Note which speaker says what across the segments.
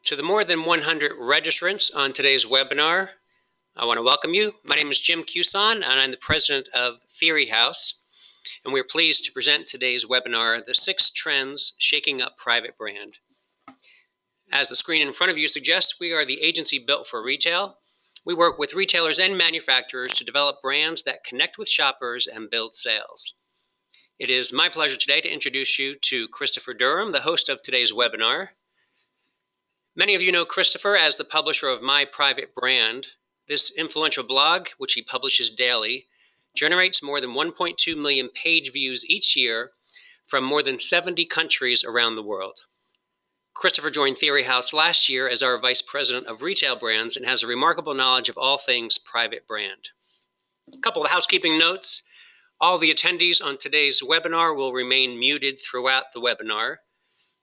Speaker 1: To the more than 100 registrants on today's webinar, I want to welcome you. My name is Jim Cuson, and I'm the president of Theory House, and we're pleased to present today's webinar, The 6 Trends Shaking Up Private Brand. As the screen in front of you suggests, we are the agency built for retail. We work with retailers and manufacturers to develop brands that connect with shoppers and build sales. It is my pleasure today to introduce you to Christopher Durham, the host of today's webinar. Many of you know Christopher as the publisher of My Private Brand. This influential blog, which he publishes daily, generates more than 1.2 million page views each year from more than 70 countries around the world. Christopher joined Theory House last year as our Vice President of Retail Brands and has a remarkable knowledge of all things private brand. A couple of housekeeping notes. All the attendees on today's webinar will remain muted throughout the webinar.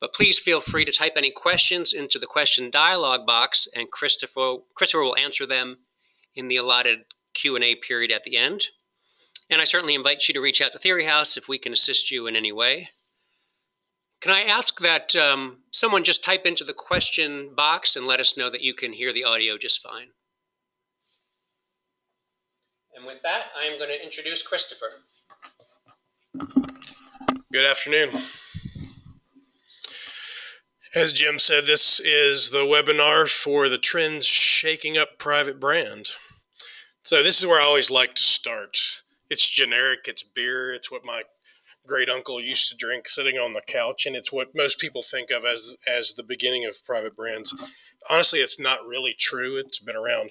Speaker 1: But please feel free to type any questions into the question dialog box, and Christopher will answer them in the allotted Q&A period at the end. And I certainly invite you to reach out to Theory House if we can assist you in any way. Can I ask that someone just type into the question box and let us know that you can hear the audio just fine? And with that, I am going to introduce Christopher.
Speaker 2: Good afternoon. As Jim said, this is the webinar for the Trends Shaking Up Private Brand. So this is where I always like to start. It's generic, it's beer, it's what my great uncle used to drink sitting on the couch, and it's what most people think of as the beginning of private brands. Honestly, it's not really true. It's been around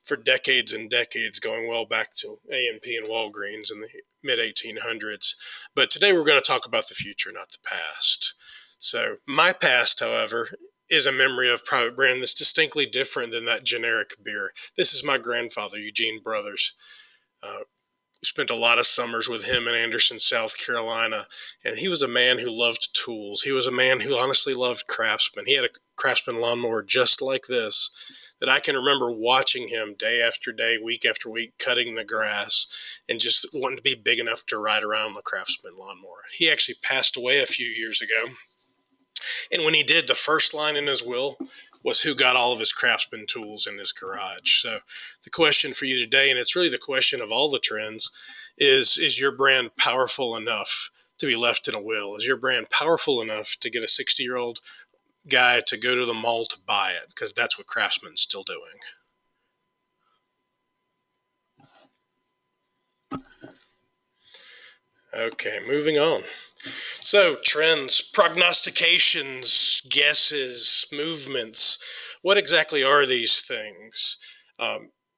Speaker 2: for decades and decades, going well back to A&P and Walgreens in the mid-1800s. But today we're going to talk about the future, not the past. So my past, however, is a memory of private brand that's distinctly different than that generic beer. This is my grandfather, Eugene Brothers. We spent a lot of summers with him in Anderson, South Carolina, and he was a man who loved tools. He was a man who honestly loved Craftsman. He had a Craftsman lawnmower just like this that I can remember watching him day after day, week after week, cutting the grass and just wanting to be big enough to ride around the Craftsman lawnmower. He actually passed away a few years ago. And when he did, the first line in his will was who got all of his Craftsman tools in his garage. So the question for you today, and it's really the question of all the trends, is your brand powerful enough to be left in a will? Is your brand powerful enough to get a 60-year-old guy to go to the mall to buy it? Because that's what Craftsman's still doing. Okay, moving on. So trends, prognostications, guesses, movements. What exactly are these things?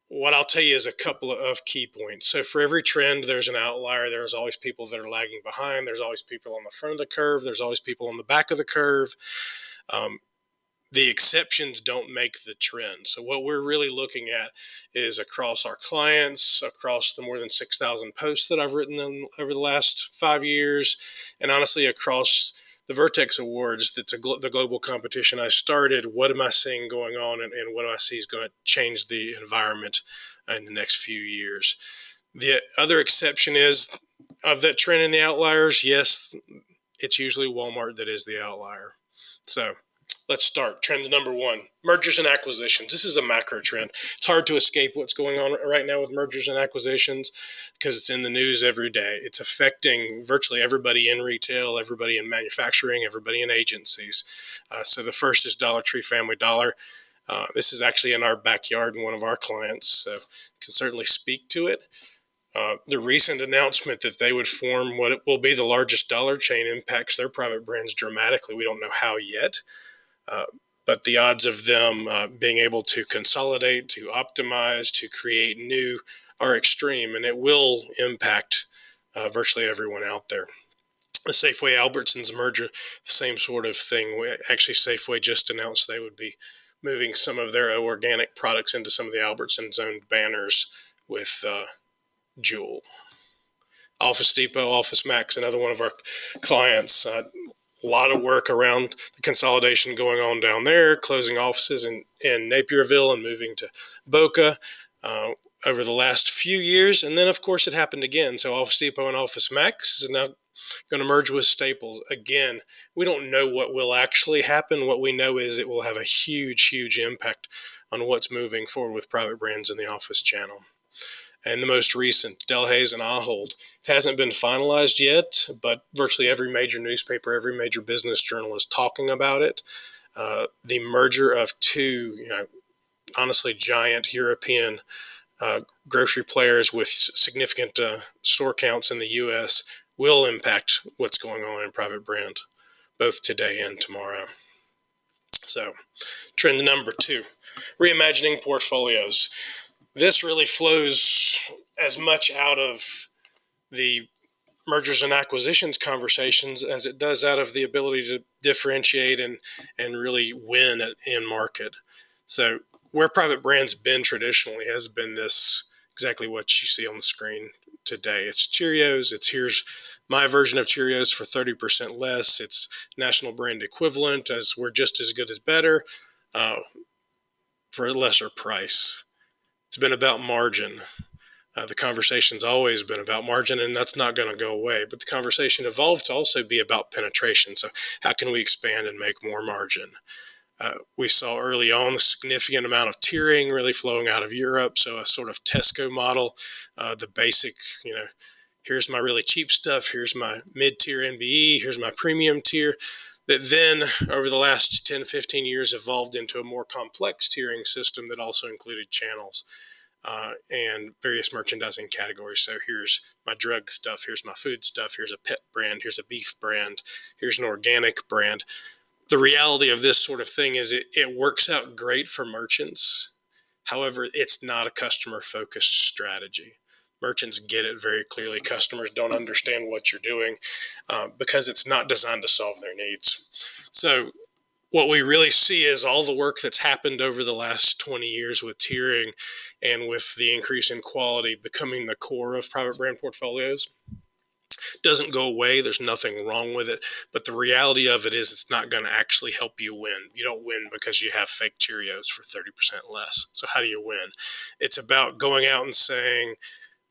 Speaker 2: What I'll tell you is a couple of key points. So for every trend, there's an outlier. There's always people that are lagging behind. There's always people on the front of the curve. There's always people on the back of the curve. The exceptions don't make the trend. So what we're really looking at is across our clients, across the more than 6,000 posts that I've written over the last 5 years, and honestly across the Vertex Awards, that's the global competition I started. What am I seeing going on, and what do I see is going to change the environment in the next few years? The other exception is, of that trend in the outliers, yes, it's usually Walmart that is the outlier. So let's start. Trend number 1, mergers and acquisitions. This is a macro trend. It's hard to escape what's going on right now with mergers and acquisitions because it's in the news every day. It's affecting virtually everybody in retail, everybody in manufacturing, everybody in agencies. So the first is Dollar Tree Family Dollar. This is actually in our backyard and one of our clients, so can certainly speak to it. The recent announcement that they would form what will be the largest dollar chain impacts their private brands dramatically. We don't know how yet. But the odds of them being able to consolidate, to optimize, to create new are extreme, and it will impact virtually everyone out there. The Safeway-Albertsons merger, the same sort of thing. Actually, Safeway just announced they would be moving some of their organic products into some of the Albertsons-owned banners with Jewel. Office Depot, Office Max, another one of our clients. A lot of work around the consolidation going on down there, closing offices in Napierville and moving to Boca over the last few years. And then, of course, it happened again. So Office Depot and Office Max is now Going to merge with Staples. Again, we don't know what will actually happen. What we know is it will have a huge, huge impact on what's moving forward with private brands in the office channel. And the most recent, Delhaize and Ahold. It hasn't been finalized yet, but virtually every major newspaper, every major business journal is talking about it. The merger of two, honestly giant European grocery players with significant store counts in the U.S. will impact what's going on in private brand, both today and tomorrow. So, trend number 2, reimagining portfolios. This really flows as much out of the mergers and acquisitions conversations as it does out of the ability to differentiate and really win in market. So where private brands been traditionally has been this, exactly what you see on the screen today. It's Cheerios. It's here's my version of Cheerios for 30% less. It's national brand equivalent, as we're just as good as better for a lesser price. It's been about margin. The conversation's always been about margin, and that's not going to go away. But the conversation evolved to also be about penetration. So how can we expand and make more margin? We saw early on the significant amount of tiering really flowing out of Europe. So a sort of Tesco model, the basic, here's my really cheap stuff, here's my mid-tier NBE, here's my premium tier, that then over the last 10, 15 years evolved into a more complex tiering system that also included channels and various merchandising categories. So here's my drug stuff, here's my food stuff, here's a pet brand, here's a beef brand, here's an organic brand. The reality of this sort of thing is it works out great for merchants. However, it's not a customer-focused strategy. Merchants get it very clearly. Customers don't understand what you're doing because it's not designed to solve their needs. So what we really see is all the work that's happened over the last 20 years with tiering and with the increase in quality becoming the core of private brand portfolios doesn't go away. There's nothing wrong with it. But the reality of it is it's not going to actually help you win. You don't win because you have fake Cheerios for 30% less. So how do you win? It's about going out and saying,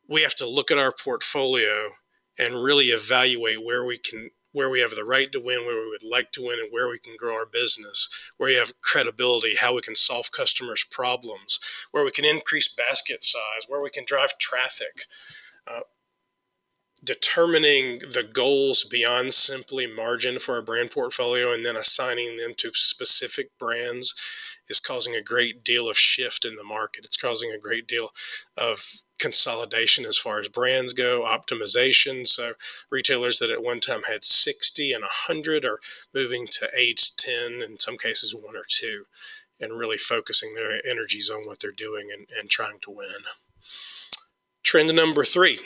Speaker 2: we have to look at our portfolio and really evaluate where we have the right to win, where we would like to win, and where we can grow our business, where we have credibility, how we can solve customers' problems, where we can increase basket size, where we can drive traffic. Determining the goals beyond simply margin for our brand portfolio and then assigning them to specific brands is causing a great deal of shift in the market. It's causing a great deal of consolidation as far as brands go, optimization. So retailers that at one time had 60 and 100 are moving to 8, 10, in some cases 1 or 2, and really focusing their energies on what they're doing and trying to win. Trend number 3.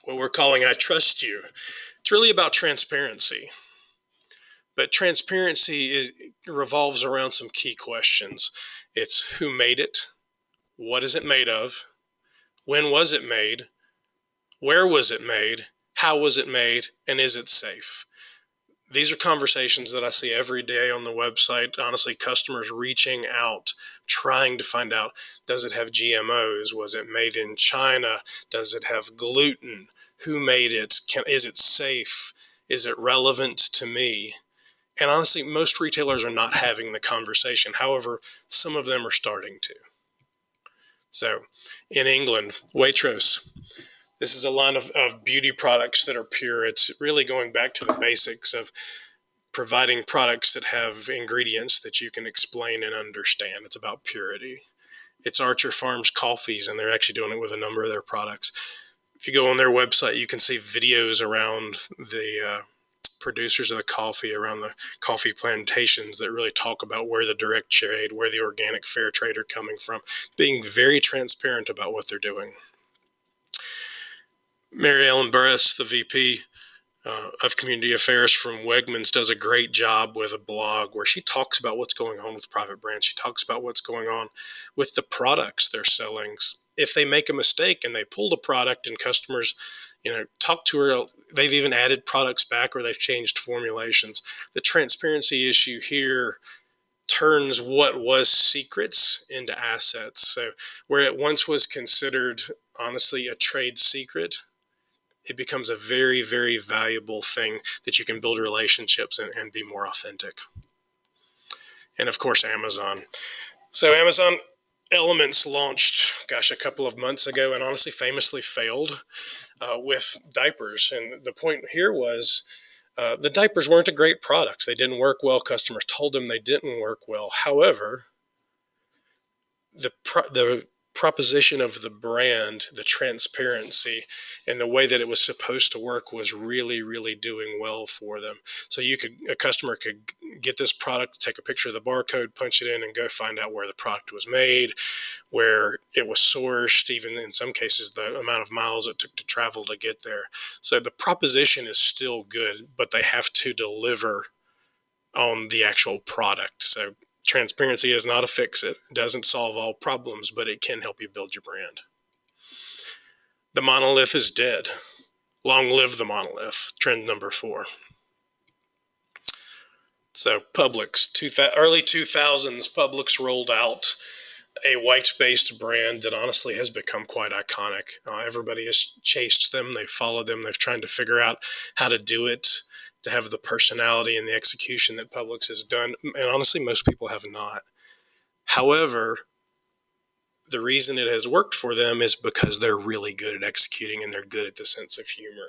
Speaker 2: What we're calling I Trust You. It's really about transparency. But transparency revolves around some key questions. It's who made it, what is it made of, when was it made, where was it made, how was it made, and is it safe? These are conversations that I see every day on the website. Honestly, customers reaching out, trying to find out, does it have GMOs? Was it made in China? Does it have gluten? Who made it? Is it safe? Is it relevant to me? And honestly, most retailers are not having the conversation. However, some of them are starting to. So in England, Waitrose. This is a line of beauty products that are pure. It's really going back to the basics of providing products that have ingredients that you can explain and understand. It's about purity. It's Archer Farms coffees, and they're actually doing it with a number of their products. If you go on their website, you can see videos around the producers of the coffee, around the coffee plantations that really talk about where the direct trade, where the organic fair trade are coming from, being very transparent about what they're doing. Mary Ellen Burris, the VP of Community Affairs from Wegmans, does a great job with a blog where she talks about what's going on with private brands. She talks about what's going on with the products they're selling. If they make a mistake and they pull the product and customers, talk to her, they've even added products back or they've changed formulations. The transparency issue here turns what was secrets into assets. So where it once was considered, honestly, a trade secret, it becomes a very, very valuable thing that you can build relationships and be more authentic. And of course, Amazon. So Amazon Elements launched, a couple of months ago, and honestly famously failed with diapers. And the point here was the diapers weren't a great product. They didn't work well. Customers told them they didn't work well. However, the proposition of the brand, the transparency, and the way that it was supposed to work was really, really doing well for them. So a customer could get this product, take a picture of the barcode, punch it in, and go find out where the product was made, where it was sourced, even in some cases the amount of miles it took to travel to get there. So the proposition is still good, but they have to deliver on the actual product. So transparency is not a fix-it. It doesn't solve all problems, but it can help you build your brand. The monolith is dead. Long live the monolith. Trend number 4. So Publix, early 2000s, Publix rolled out a white-based brand that honestly has become quite iconic. Everybody has chased them. They've followed them. They've tried to figure out how to do it, to have the personality and the execution that Publix has done. And honestly, most people have not. However, the reason it has worked for them is because they're really good at executing and they're good at the sense of humor.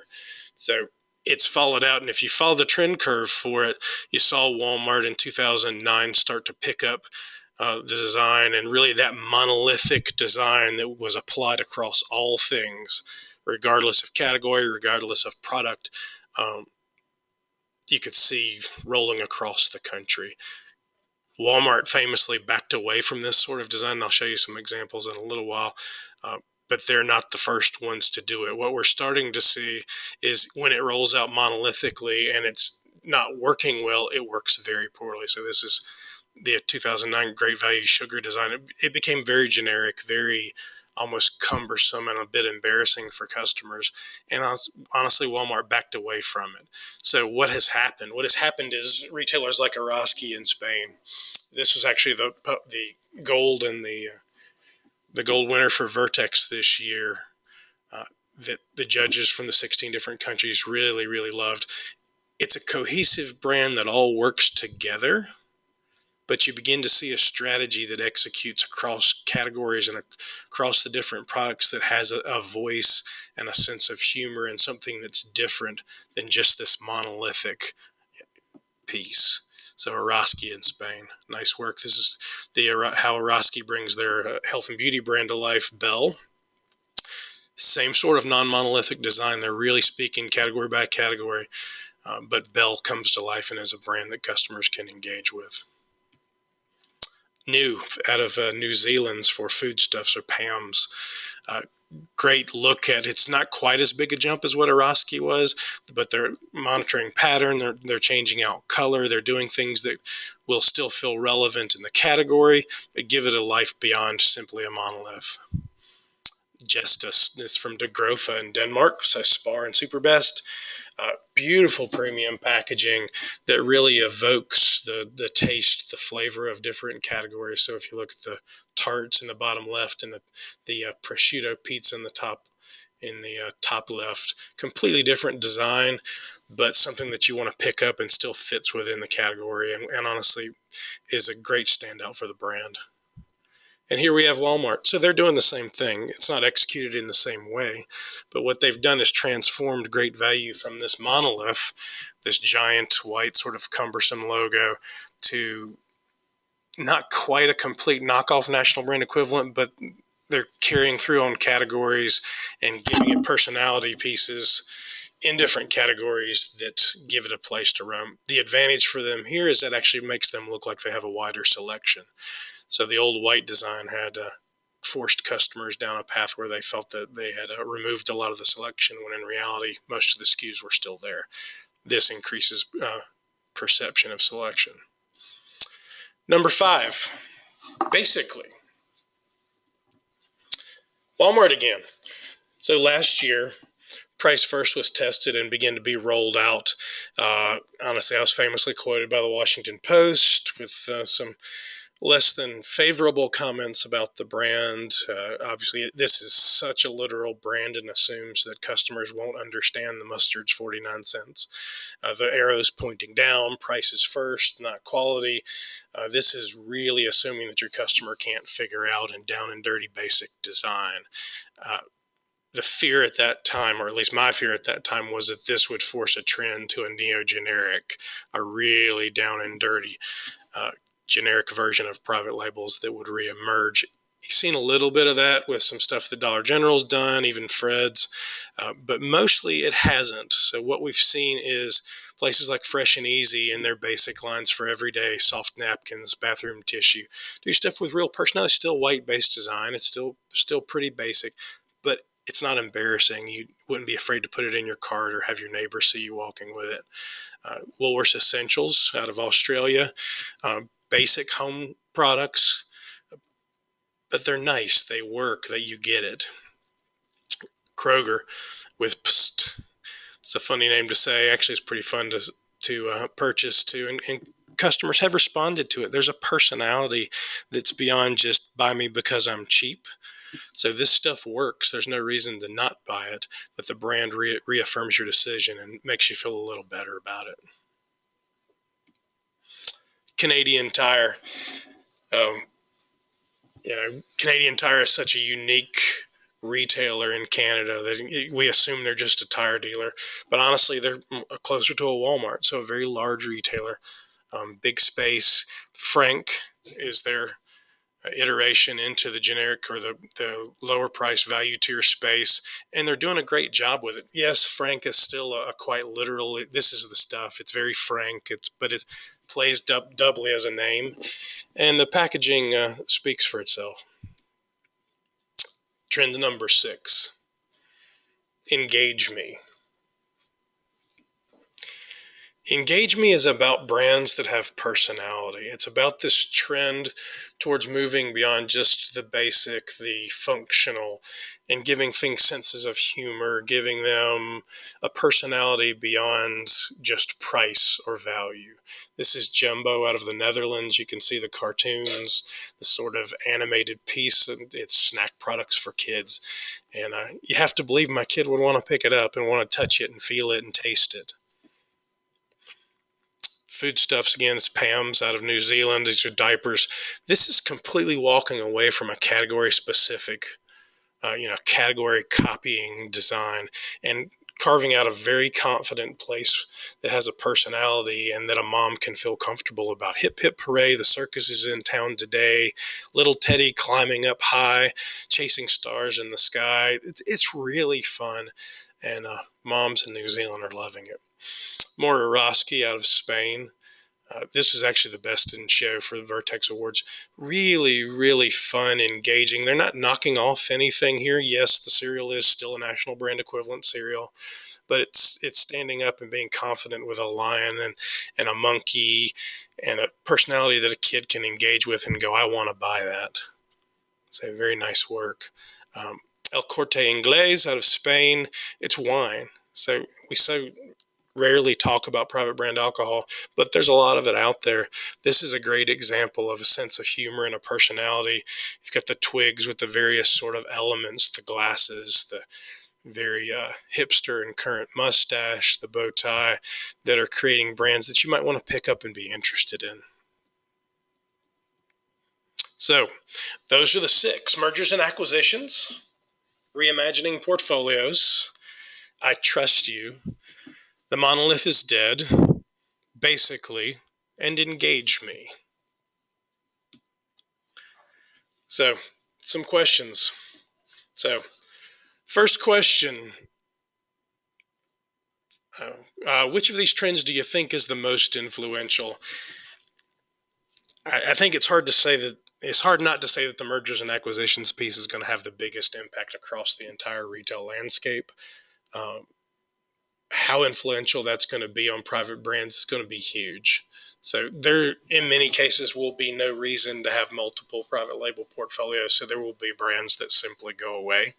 Speaker 2: So it's followed out. And if you follow the trend curve for it, you saw Walmart in 2009 start to pick up the design, and really that monolithic design that was applied across all things, regardless of category, regardless of product, you could see rolling across the country. Walmart famously backed away from this sort of design, and I'll show you some examples in a little while, but they're not the first ones to do it. What we're starting to see is when it rolls out monolithically and it's not working well, it works very poorly. So this is the 2009 Great Value Sugar design. It became very generic, very almost cumbersome, and a bit embarrassing for customers. And honestly, Walmart backed away from it. So what has happened? What has happened is retailers like Araski in Spain. This was actually the gold and the gold winner for Vertex this year, that the judges from the 16 different countries really, really loved. It's a cohesive brand that all works together, but you begin to see a strategy that executes across categories and across the different products that has a voice and a sense of humor and something that's different than just this monolithic piece. So Araski in Spain, nice work. This is how Araski brings their health and beauty brand to life. Bell, same sort of non-monolithic design. They're really speaking category by category, but Bell comes to life and is a brand that customers can engage with. New, out of New Zealand's for foodstuffs, or Pam's. Great look at, it's not quite as big a jump as what Araski was, but they're monitoring pattern, they're changing out color, they're doing things that will still feel relevant in the category, but give it a life beyond simply a monolith. Gestus, it's from De Grofa in Denmark, so Spar and Superbest. Beautiful premium packaging that really evokes the taste, the flavor of different categories. So if you look at the tarts in the bottom left and the prosciutto pizza in the top left, completely different design, but something that you want to pick up and still fits within the category, and honestly is a great standout for the brand. And here we have Walmart. So they're doing the same thing. It's not executed in the same way, but what they've done is transformed Great Value from this monolith, this giant white sort of cumbersome logo, to not quite a complete knockoff national brand equivalent, but they're carrying through on categories and giving it personality pieces in different categories that give it a place to roam. The advantage for them here is that actually makes them look like they have a wider selection. So the old white design had forced customers down a path where they felt that they had removed a lot of the selection, when in reality, most of the SKUs were still there. This increases perception of selection. Number 5, basically, Walmart again. So last year, Price First was tested and began to be rolled out. Honestly, I was famously quoted by the Washington Post with some less than favorable comments about the brand. Obviously, this is such a literal brand and assumes that customers won't understand the mustard's 49 cents. The arrow's pointing down, price is first, not quality. This is really assuming that your customer can't figure out and down and dirty basic design. The fear at that time, or at least my fear at that time, was that this would force a trend to a neo-generic, a really down and dirty generic version of private labels that would reemerge. You've seen a little bit of that with some stuff that Dollar General's done, even Fred's, but mostly it hasn't. So what we've seen is places like Fresh and Easy and their basic lines for everyday soft napkins, bathroom tissue, do stuff with real personality. Still white-based design. It's still pretty basic, but it's not embarrassing. You wouldn't be afraid to put it in your cart or have your neighbor see you walking with it. Woolworths Essentials out of Australia, basic home products, but they're nice. They work. That you get it. Kroger with Psst. It's a funny name to say. Actually, it's pretty fun to purchase too, and customers have responded to it. There's a personality that's beyond just buy me because I'm cheap. So this stuff works. There's no reason to not buy it, but the brand reaffirms your decision and makes you feel a little better about it. Canadian Tire. Canadian Tire is such a unique retailer in Canada that we assume they're just a tire dealer, but honestly, they're closer to a Walmart, so a very large retailer. Big space. Frank is their iteration into the generic or the lower price value tier space, and they're doing a great job with it. Yes, Frank is still a quite literal, this is the stuff. It's very frank, but it plays doubly as a name, and the packaging speaks for itself. Trend number 6, Engage Me. Engage Me is about brands that have personality. It's about this trend towards moving beyond just the basic, the functional, and giving things senses of humor, giving them a personality beyond just price or value. This is Jumbo out of the Netherlands. You can see the cartoons, the sort of animated piece, and it's snack products for kids. And you have to believe my kid would want to pick it up and want to touch it and feel it and taste it. Foodstuffs, again, it's Pam's out of New Zealand. These are diapers. This is completely walking away from a category-specific, category copying design and carving out a very confident place that has a personality and that a mom can feel comfortable about. Hip Hip Hooray, the circus is in town today. Little Teddy climbing up high, chasing stars in the sky. It's really fun, and moms in New Zealand are loving it. Mororoski out of Spain. This is actually the best in show for the Vertex Awards. Really, really fun, engaging. They're not knocking off anything here. Yes, the cereal is still a national brand equivalent cereal, but it's standing up and being confident with a lion and a monkey and a personality that a kid can engage with and go, I want to buy that. So very nice work. El Corte Inglés out of Spain. It's wine. So we rarely talk about private brand alcohol, but there's a lot of it out there. This is a great example of a sense of humor and a personality. You've got the twigs with the various sort of elements, the glasses, the very hipster and current mustache, the bow tie, that are creating brands that you might want to pick up and be interested in. So those are the 6: mergers and acquisitions, reimagining portfolios, I trust you, the monolith is dead, basically, and engage me. So, some questions. So, first question, which of these trends do you think is the most influential? I think it's hard not to say that the mergers and acquisitions piece is going to have the biggest impact across the entire retail landscape. How influential that's going to be on private brands is going to be huge. So there, in many cases, will be no reason to have multiple private label portfolios. So there will be brands that simply go away.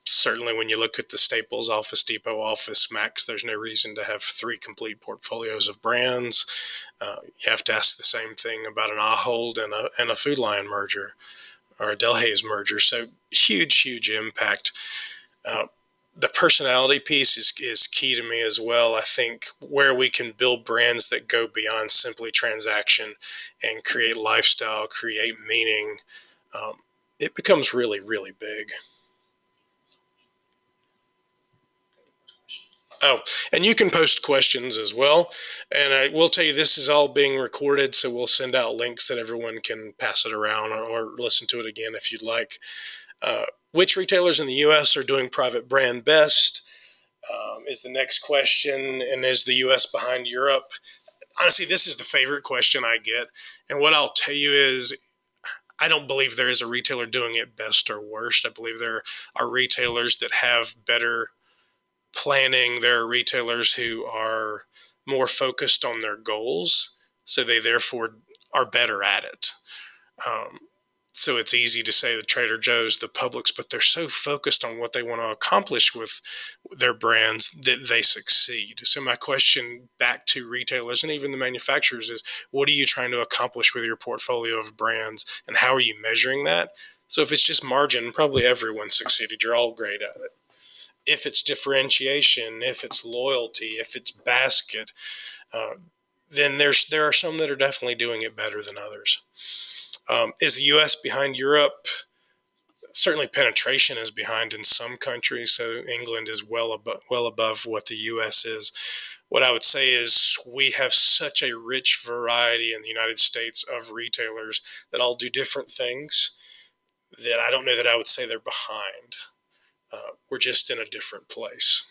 Speaker 2: Certainly, when you look at the Staples, Office Depot, Office Max, there's no reason to have 3 complete portfolios of brands. You have to ask the same thing about an Ahold and a Food Lion merger or a Delhaize merger. So huge impact. The personality piece is key to me as well. I think where we can build brands that go beyond simply transaction and create lifestyle, create meaning, it becomes really big. Oh, and you can post questions as well. And I will tell you, this is all being recorded, so we'll send out links that everyone can pass it around or listen to it again if you'd like. Which retailers in the U.S. are doing private brand best? Is the next question. And is the U.S. behind Europe? Honestly, this is the favorite question I get. And what I'll tell you is, I don't believe there is a retailer doing it best or worst. I believe there are retailers that have better planning. There are retailers who are more focused on their goals, so they therefore are better at it. So it's easy to say the Trader Joe's, the Publix, but they're so focused on what they want to accomplish with their brands that they succeed. So my question back to retailers and even the manufacturers is, what are you trying to accomplish with your portfolio of brands, and how are you measuring that? So if it's just margin, probably everyone succeeded. You're all great at it. If it's differentiation, if it's loyalty, if it's basket, then there are some that are definitely doing it better than others. Is the U.S. behind Europe? Certainly penetration is behind in some countries, so England is well above what the U.S. is. What I would say is we have such a rich variety in the United States of retailers that all do different things that I don't know that I would say they're behind. We're just in a different place.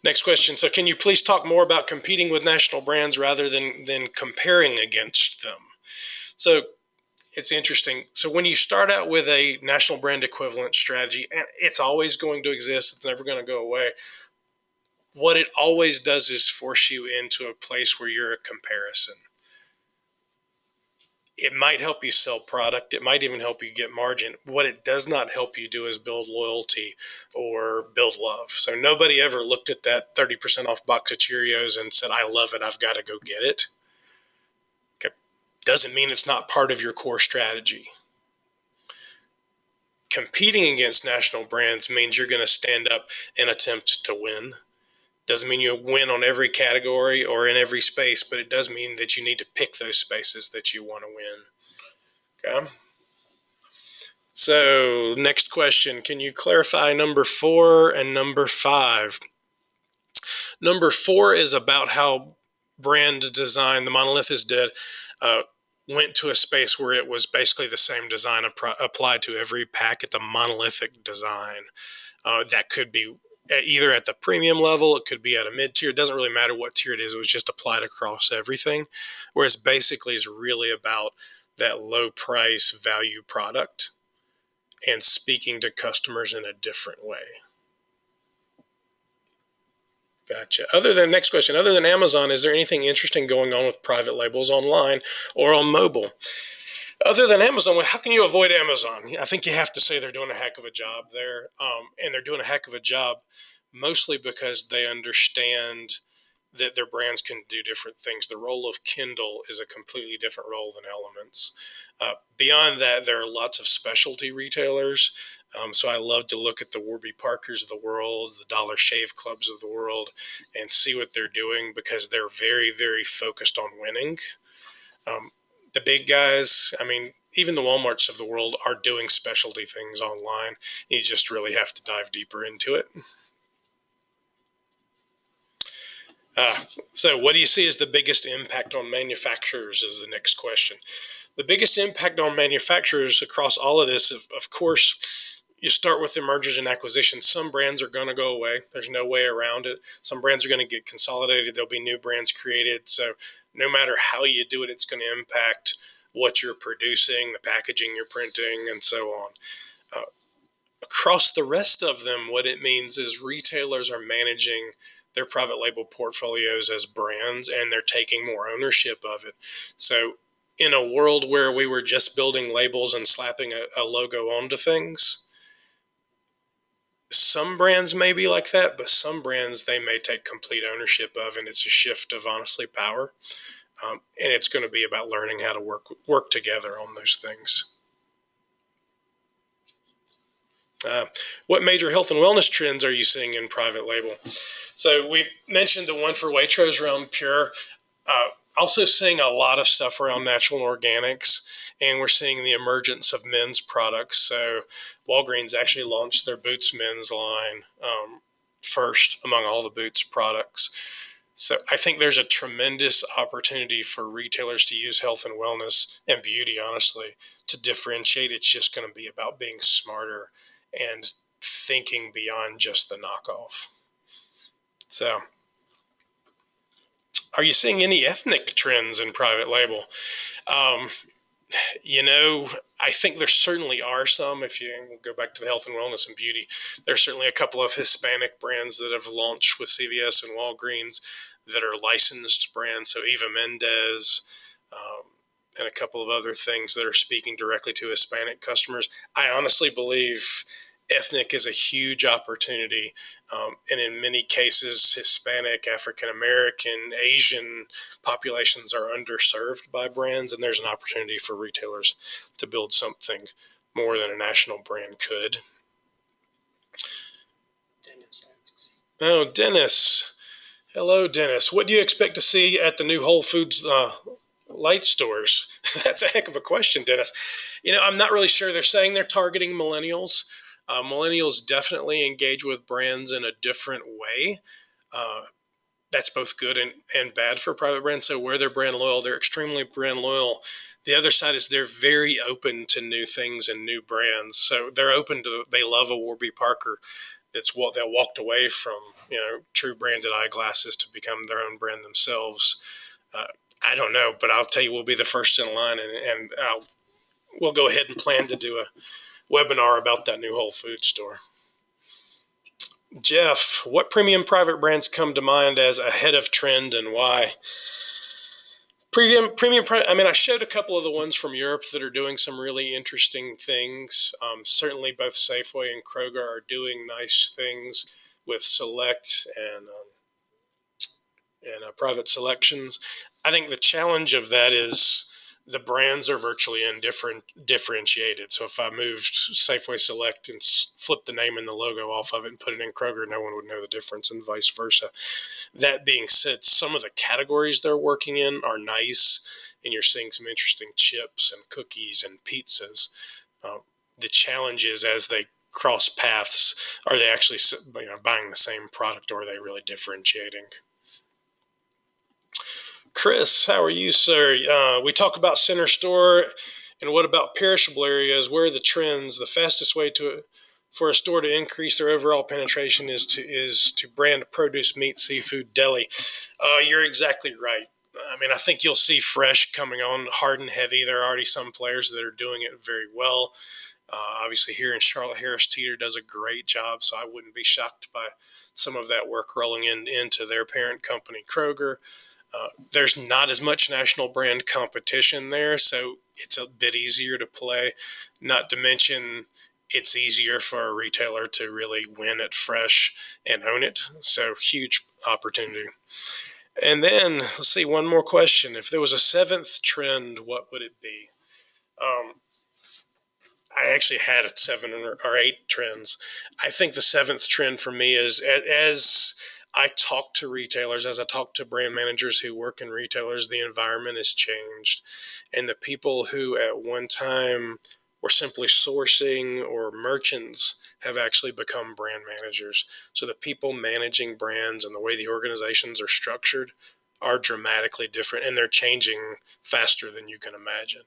Speaker 2: Next question. So can you please talk more about competing with national brands rather than comparing against them? So it's interesting. So when you start out with a national brand equivalent strategy, and it's always going to exist, it's never going to go away, what it always does is force you into a place where you're a comparison. It might help you sell product. It might even help you get margin. What it does not help you do is build loyalty or build love. So nobody ever looked at that 30% off box of Cheerios and said, I love it, I've got to go get it. Okay. Doesn't mean it's not part of your core strategy. Competing against national brands means you're going to stand up and attempt to win. Doesn't mean you win on every category or in every space, but it does mean that you need to pick those spaces that you want to win. Okay. So next question, can you clarify number 4 and number 5? Number 4 is about how brand design, the Monolith is dead, went to a space where it was basically the same design applied to every pack. It's a monolithic design. That could be either at the premium level, it could be at a mid-tier. It doesn't really matter what tier it is. It was just applied across everything, whereas basically is really about that low price value product and speaking to customers in a different way. Gotcha. Next question, other than Amazon, is there anything interesting going on with private labels online or on mobile? Other than Amazon, well, how can you avoid Amazon? I think you have to say they're doing a heck of a job there. And they're doing a heck of a job mostly because they understand that their brands can do different things. The role of Kindle is a completely different role than Elements. Beyond that, there are lots of specialty retailers. So I love to look at the Warby Parkers of the world, the Dollar Shave Clubs of the world, and see what they're doing because they're very focused on winning. The big guys, I mean, even the Walmarts of the world are doing specialty things online. You just really have to dive deeper into it. So what do you see as the biggest impact on manufacturers is the next question. The biggest impact on manufacturers across all of this, of course, you start with the mergers and acquisitions. Some brands are going to go away. There's no way around it. Some brands are going to get consolidated. There'll be new brands created. So no matter how you do it, it's going to impact what you're producing, the packaging you're printing, and so on. Across the rest of them, what it means is retailers are managing their private label portfolios as brands, and they're taking more ownership of it. So in a world where we were just building labels and slapping a logo onto things, some brands may be like that, but some brands they may take complete ownership of, and it's a shift of honestly power. And it's going to be about learning how to work together on those things. What major health and wellness trends are you seeing in private label? So we mentioned the one for Waitrose around Pure. Also seeing a lot of stuff around natural and organics, and we're seeing the emergence of men's products. So Walgreens actually launched their Boots men's line first among all the Boots products. So I think there's a tremendous opportunity for retailers to use health and wellness and beauty, honestly, to differentiate. It's just going to be about being smarter and thinking beyond just the knockoff. So are you seeing any ethnic trends in private label? I think there certainly are some. If you go back to the health and wellness and beauty, there's certainly a couple of Hispanic brands that have launched with CVS and Walgreens that are licensed brands. So Eva Mendez and a couple of other things that are speaking directly to Hispanic customers. I honestly believe ethnic is a huge opportunity, and in many cases, Hispanic, African American, Asian populations are underserved by brands, and there's an opportunity for retailers to build something more than a national brand could. Oh, Dennis. Hello, Dennis. What do you expect to see at the new Whole Foods light stores? That's a heck of a question, Dennis. I'm not really sure. They're saying they're targeting millennials. Millennials definitely engage with brands in a different way. That's both good and bad for private brands. So where they're brand loyal, they're extremely brand loyal. The other side is they're very open to new things and new brands. So they're open to, they love a Warby Parker that's what they walked away from, true branded eyeglasses to become their own brand themselves. I don't know, but I'll tell you, we'll be the first in line, and we'll go ahead and plan to do a webinar about that new Whole Foods store. Jeff, what premium private brands come to mind as ahead of trend and why? I showed a couple of the ones from Europe that are doing some really interesting things. Certainly both Safeway and Kroger are doing nice things with Select and private selections. I think the challenge of that is the brands are virtually differentiated. So if I moved Safeway Select and flipped the name and the logo off of it and put it in Kroger, no one would know the difference, and vice versa. That being said, some of the categories they're working in are nice, and you're seeing some interesting chips and cookies and pizzas. The challenge is, as they cross paths, are they actually buying the same product, or are they really differentiating? Chris, how are you, sir? We talk about center store, and what about perishable areas? Where are the trends? The fastest way for a store to increase their overall penetration is to brand produce, meat, seafood, deli. You're exactly right. I think you'll see fresh coming on hard and heavy. There are already some players that are doing it very well. Obviously, here in Charlotte, Harris Teeter does a great job, so I wouldn't be shocked by some of that work rolling into their parent company, Kroger. There's not as much national brand competition there, so it's a bit easier to play. Not to mention, it's easier for a retailer to really win at fresh and own it. So huge opportunity. And then let's see, one more question. If there was a seventh trend, what would it be? I actually had 7 or 8 trends. I think the seventh trend for me is, as I talk to retailers, as I talk to brand managers who work in retailers, the environment has changed. And the people who at one time were simply sourcing or merchants have actually become brand managers. So the people managing brands and the way the organizations are structured are dramatically different, and they're changing faster than you can imagine.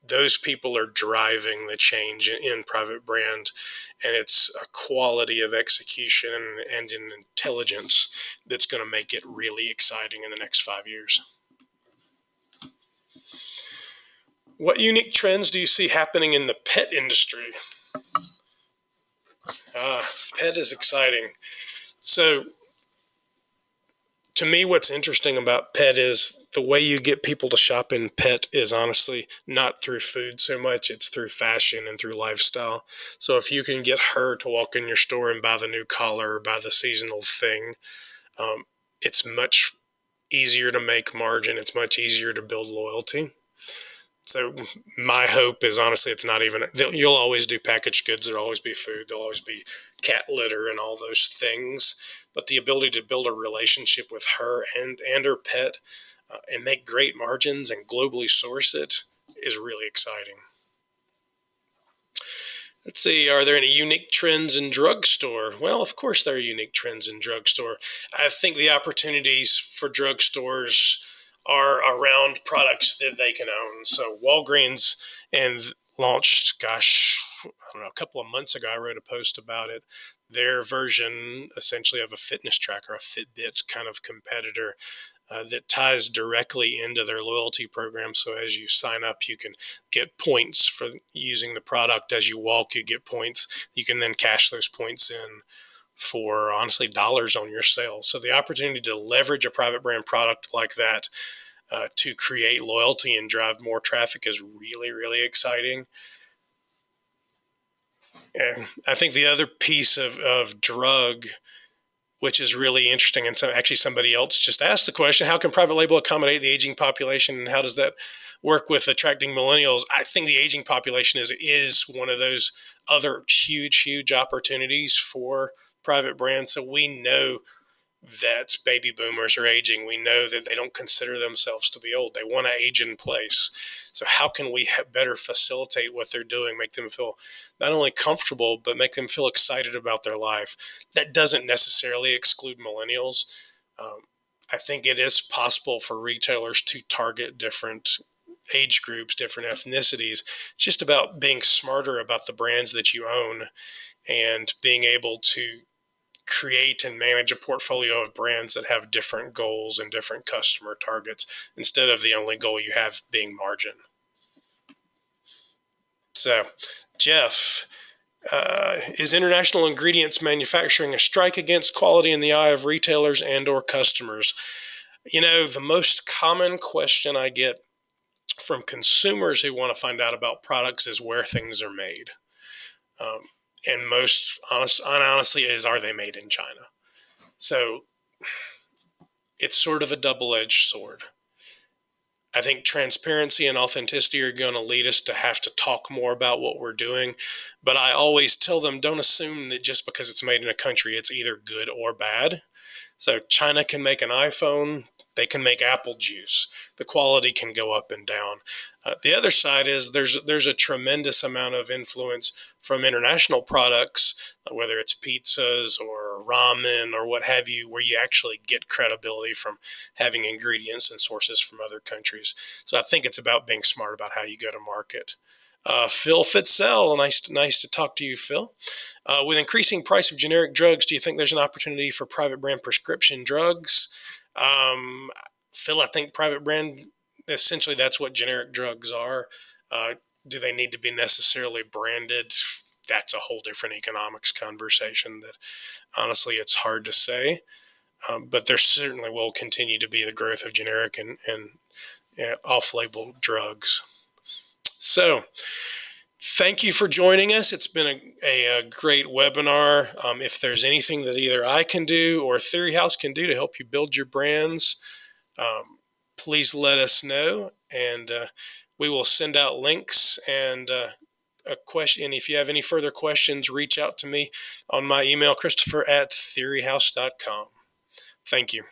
Speaker 2: Those people are driving the change in private brand, and it's a quality of execution and an intelligence that's going to make it really exciting in the next 5 years. What unique trends do you see happening in the pet industry? Pet is exciting. So To me, what's interesting about pet is the way you get people to shop in pet is honestly not through food so much. It's through fashion and through lifestyle. So if you can get her to walk in your store and buy the new collar or buy the seasonal thing, um, it's much easier to make margin. It's much easier to build loyalty. So my hope is honestly, it's not even, you'll always do packaged goods. There'll always be food. There'll always be cat litter and all those things. But the ability to build a relationship with her and her pet and make great margins and globally source it is really exciting. Let's see, are there any unique trends in drugstore? Well, of course there are unique trends in drugstore. I think the opportunities for drugstores are around products that they can own. So Walgreens and launched, I don't know, a couple of months ago, I wrote a post about it. Their version essentially of a fitness tracker, a Fitbit kind of competitor, that ties directly into their loyalty program. So as you sign up, you can get points for using the product. As you walk, you get points. You can then cash those points in for honestly dollars on your sales. So the opportunity to leverage a private brand product like that to create loyalty and drive more traffic is really, really exciting. And I think the other piece of drug, which is really interesting. And so actually somebody else just asked the question, how can private label accommodate the aging population, and how does that work with attracting millennials? I think the aging population is one of those other huge opportunities for private brands. So we know that baby boomers are aging. We know that they don't consider themselves to be old. They want to age in place. So how can we better facilitate what they're doing, make them feel not only comfortable, but make them feel excited about their life? That doesn't necessarily exclude millennials. I think it is possible for retailers to target different age groups, different ethnicities. It's just about being smarter about the brands that you own and being able to create and manage a portfolio of brands that have different goals and different customer targets instead of the only goal you have being margin. So, Jeff, is international ingredients manufacturing a strike against quality in the eye of retailers and or customers? You know, the most common question I get from consumers who want to find out about products is where things are made. And most honestly is, are they made in China? So it's sort of a double-edged sword. I think transparency and authenticity are going to lead us to have to talk more about what we're doing. But I always tell them, don't assume that just because it's made in a country, it's either good or bad. So China can make an iPhone, they can make apple juice. The quality can go up and down. The other side is there's a tremendous amount of influence from international products, whether it's pizzas or ramen or what have you, where you actually get credibility from having ingredients and sources from other countries. So I think it's about being smart about how you go to market. Phil Fitzell, nice to talk to you, Phil. With increasing price of generic drugs, do you think there's an opportunity for private brand prescription drugs? Phil, I think private brand, essentially that's what generic drugs are. Do they need to be necessarily branded? That's a whole different economics conversation that honestly it's hard to say. But there certainly will continue to be the growth of generic and off-label drugs. So thank you for joining us. It's been a great webinar. If there's anything that either I can do or Theory House can do to help you build your brands, please let us know, and we will send out links and a question. And if you have any further questions, reach out to me on my email, Christopher@theoryhouse.com. Thank you.